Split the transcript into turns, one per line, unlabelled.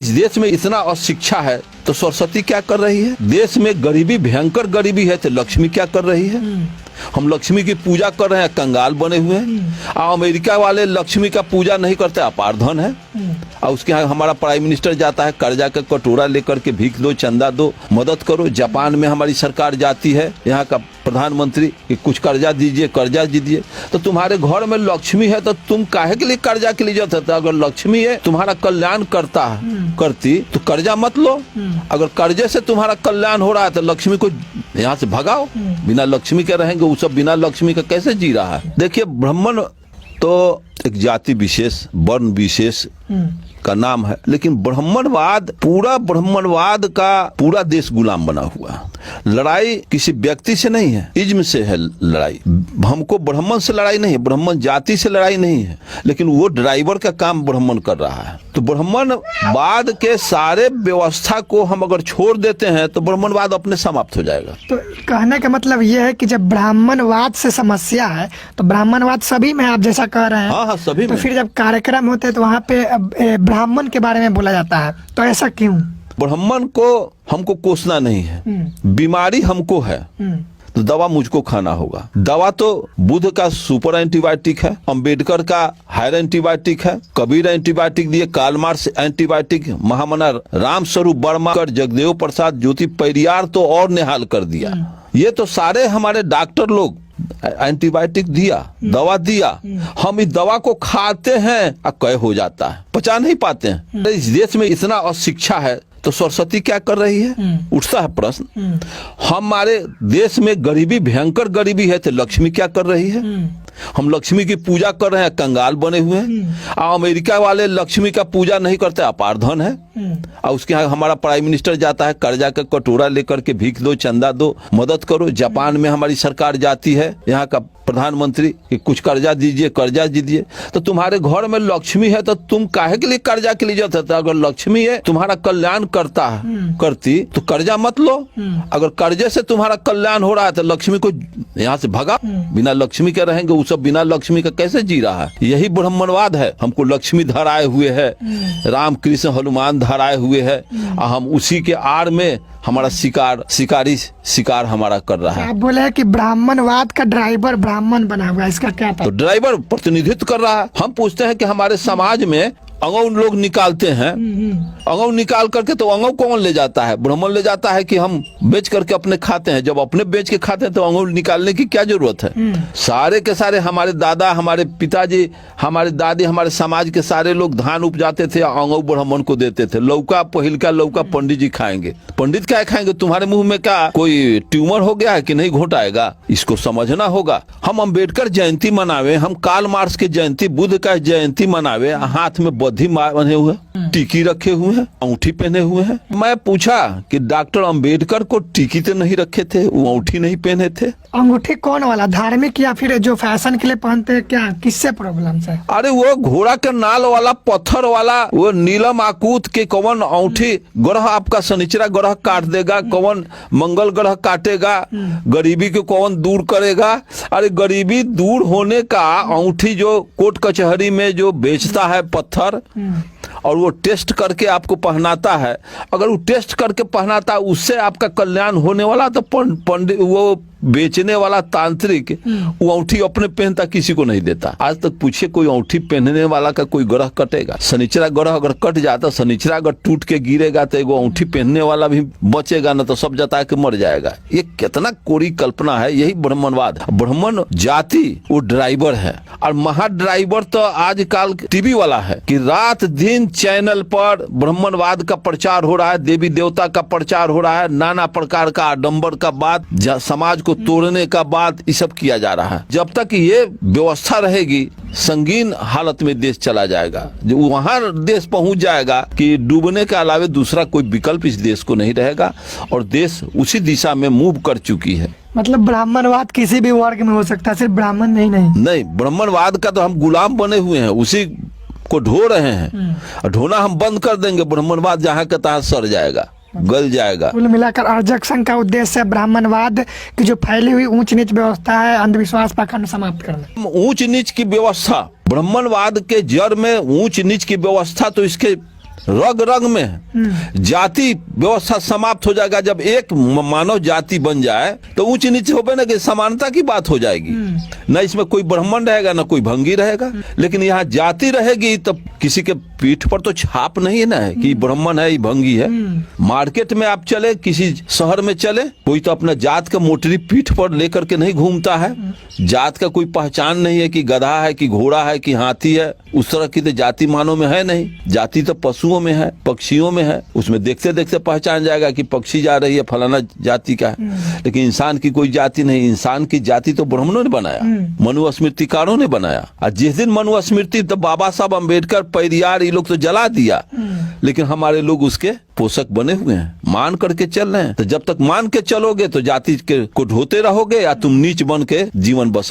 इस देश में इतना अशिक्षा है तो सरस्वती क्या कर रही है? देश में गरीबी, भयंकर गरीबी है तो लक्ष्मी क्या कर रही है? हम लक्ष्मी की पूजा कर रहे हैं, कंगाल बने हुए हैं। और अमेरिका वाले लक्ष्मी का पूजा नहीं करते, अपार धन है। और उसके यहाँ हमारा प्राइम मिनिस्टर जाता है कर्जा का कटोरा लेकर के, भीख दो, चंदा दो, मदद करो। जापान में हमारी सरकार जाती है, यहाँ का प्रधानमंत्री कि कुछ कर्जा दीजिए, कर्जा दीजिए। तो तुम्हारे घर में लक्ष्मी है तो तुम काहे के लिए कर्जा के लिए जाते? अगर लक्ष्मी है तुम्हारा कल्याण करती तो कर्जा मत लो। अगर कर्जे से तुम्हारा कल्याण हो रहा है तो लक्ष्मी को यहाँ से भगाओ। बिना लक्ष्मी के रहेंगे, वो सब बिना लक्ष्मी का कैसे जी रहा है? देखिए, ब्राह्मण तो एक जाति विशेष, वर्ण विशेष का नाम है, लेकिन ब्राह्मणवाद, पूरा ब्राह्मणवाद का पूरा देश गुलाम बना हुआ है। लड़ाई किसी व्यक्ति से नहीं है, इज्म से है लड़ाई। हमको ब्राह्मण से लड़ाई नहीं है, ब्राह्मण जाति से लड़ाई नहीं है, लेकिन वो ड्राइवर का काम ब्राह्मण कर रहा है। तो ब्राह्मणवाद के सारे व्यवस्था को हम अगर छोड़ देते हैं तो ब्राह्मणवाद अपने समाप्त हो जाएगा।
तो कहने का मतलब ये है कि जब ब्राह्मणवाद से समस्या है तो ब्राह्मणवाद सभी में, आप जैसा कह रहे हैं।
हाँ, सभी
तो
में।
फिर जब कार्यक्रम होते हैं तो वहाँ पे ब्राह्मण के बारे में बोला जाता है, तो ऐसा क्यों?
ब्राह्मण को हमको कोसना नहीं है, बीमारी हमको है तो दवा मुझको खाना होगा। दवा तो बुद्ध का सुपर एंटीबायोटिक है, अंबेडकर का हायर एंटीबायोटिक है, कबीर एंटीबायोटिक दिए, कार्ल मार्क्स एंटीबायोटिक, महामना राम स्वरूप वर्मा, जगदेव प्रसाद, ज्योति परियार तो और निहाल कर दिया। ये तो सारे हमारे डॉक्टर लोग एंटीबायोटिक दिया, दवा दिया। हम इस दवा को खाते हैं और कय हो जाता है, पचा नहीं पाते हैं। इस देश में इतना अशिक्षा है तो सरस्वती क्या कर रही है? उठता है प्रश्न। हमारे देश में गरीबी, भयंकर गरीबी है तो लक्ष्मी क्या कर रही है? हम लक्ष्मी की पूजा कर रहे हैं, कंगाल बने हुए हैं। और अमेरिका वाले लक्ष्मी का पूजा नहीं करते, अपार धन है। और उसके यहाँ हमारा प्राइम मिनिस्टर जाता है कर्जा का कटोरा लेकर के, भीख दो, चंदा दो, मदद करो। जापान में हमारी सरकार जाती है, यहाँ का प्रधानमंत्री कि कुछ कर्जा दीजिए, कर्जा दीजिए। तो तुम्हारे घर में लक्ष्मी है तो तुम काहे के लिए कर्जा के लिए जाते? अगर लक्ष्मी है तुम्हारा कल्याण करती तो कर्जा मत लो। अगर कर्जे से तुम्हारा कल्याण हो रहा है तो लक्ष्मी को यहाँ से भगाओ। बिना लक्ष्मी के रहेंगे, वो सब बिना लक्ष्मी का कैसे जी रहा है? यही ब्राह्मणवाद है। हमको लक्ष्मी धराए हुए है, राम कृष्ण हनुमान धराए हुए है, और हम उसी के आड़ में हमारा शिकार हमारा कर रहा है।
आप बोले कि ब्राह्मणवाद का ड्राइवर ब्राह्मण बना हुआ है, इसका क्या था?
तो ड्राइवर प्रतिनिधित्व कर रहा है। हम पूछते हैं कि हमारे समाज में अंगौ लोग निकालते हैं, अंगौ निकाल करके तो अंगौ कौन ले जाता है? ब्राह्मण ले जाता है कि हम बेच करके अपने खाते हैं। जब अपने बेच के खाते हैं तो अंगौ निकालने की क्या जरूरत है? सारे के सारे हमारे दादा, हमारे पिताजी, हमारे दादी, हमारे समाज के सारे लोग धान उपजाते थे, अंगौ ब्राह्मण को देते थे। लौका, पहिलका लौका पंडित जी खाएंगे। पंडित क्या खाएंगे? तुम्हारे मुंह में क्या कोई ट्यूमर हो गया है कि नहीं घोटाएगा? इसको समझना होगा। हम अंबेडकर जयंती मनावे, हम कार्ल मार्क्स की जयंती, बुद्ध का जयंती मनावे, हाथ में बद्धी बने हुए, टीकी रखे हुए हैं, अंगूठी पहने हुए हैं। मैं पूछा कि डॉक्टर अंबेडकर को टीकी तो नहीं रखे थे, वो अंगूठी नहीं पहने थे?
अंगूठी कौन वाला, धार्मिक या फिर जो फैशन के लिए पहनते हैं? क्या, किससे प्रॉब्लम है?
अरे वो घोड़ा के नाल वाला, पत्थर वाला, वो नीलम आकूत के कौन अंगूठी? ग्रह आपका शनिचरा ग्रह काट देगा, कौन मंगल ग्रह काटेगा, गरीबी को कौन दूर करेगा? अरे गरीबी दूर होने का अंगूठी जो कोर्ट कचहरी में जो बेचता है पत्थर, और वो टेस्ट करके आपको पहनाता है, अगर वो टेस्ट करके पहनाता है उससे आपका कल्याण होने वाला, तो पंडित, वो बेचने वाला तांत्रिक, वो अंगूठी अपने पहनता, किसी को नहीं देता। आज तक पूछिए कोई अंगूठी पहनने वाला का कोई ग्रह कटेगा? शनिचरा ग्रह अगर कट जाता, शनिचरा अगर टूट के गिरेगा तो एगो अंगूठी पहनने वाला भी बचेगा ना, तो सब जता के मर जाएगा। ये कितना कोरी कल्पना है। यही ब्राह्मणवाद। ब्राह्मण जाति वो ड्राइवर है, और महा ड्राइवर तो आजकल टीवी वाला है कि रात दिन चैनल पर ब्राह्मणवाद का प्रचार हो रहा है, देवी देवता का प्रचार हो रहा है, नाना प्रकार का आडंबर का बात, समाज को तोड़ने का बात, ये सब किया जा रहा है। जब तक ये व्यवस्था रहेगी, संगीन हालत में देश चला जाएगा। जो वहां देश पहुंच जाएगा कि डूबने के अलावे दूसरा कोई विकल्प इस देश को नहीं रहेगा, और देश उसी दिशा में मूव कर चुकी है।
मतलब ब्राह्मणवाद किसी भी वर्ग में हो सकता है, सिर्फ ब्राह्मण नहीं।
ब्राह्मणवाद का तो हम गुलाम बने हुए हैं, उसी को ढो रहे हैं। ढोना हम बंद कर देंगे, ब्राह्मणवाद जहाँ के तहाँ सड़ जाएगा, गल जाएगा।
कुल मिलाकर आर्जक संघ का उद्देश्य ब्राह्मणवाद की जो फैली हुई ऊंच नीच व्यवस्था है, अंधविश्वास पाखंड समाप्त करना।
ऊंच नीच की व्यवस्था, ब्राह्मणवाद के जड़ में ऊंच नीच की व्यवस्था तो इसके रग रग में है। जाति व्यवस्था समाप्त हो जाएगा जब एक मानव जाति बन जाए, तो ऊंच नीचे हो ना कि समानता की बात हो जाएगी। न इसमें कोई ब्राह्मण रहेगा न कोई भंगी रहेगा। लेकिन यहाँ जाति रहेगी तब किसी के पीठ पर तो छाप नहीं है ना है कि ब्राह्मण है, भंगी है। मार्केट में आप चले, किसी शहर में चले, कोई तो अपना जात का मोटरी पीठ पर लेकर के नहीं घूमता है। जात का कोई पहचान नहीं है कि गधा है कि घोड़ा है कि हाथी है। उस तरह की तो जाति मानव में है नहीं। जाति तो पशुओं में है, पक्षियों में है। उसमें देखते देखते पहचान जाएगा कि पक्षी जा रही है फलाना जाति का है। लेकिन इंसान की कोई जाति नहीं। इंसान की जाति तो ब्राह्मणों ने बनाया, मनुस्मृतिकारों ने बनाया। और जिस दिन मनुस्मृति तो बाबा साहब अम्बेडकर, पेरियार, ये लोग तो जला दिया, लेकिन हमारे लोग उसके पोषक बने हुए हैं, मान करके चल रहे हैं। तो जब तक मान के चलोगे तो जाति के को ढोते रहोगे, या तुम नीच बन के जीवन बस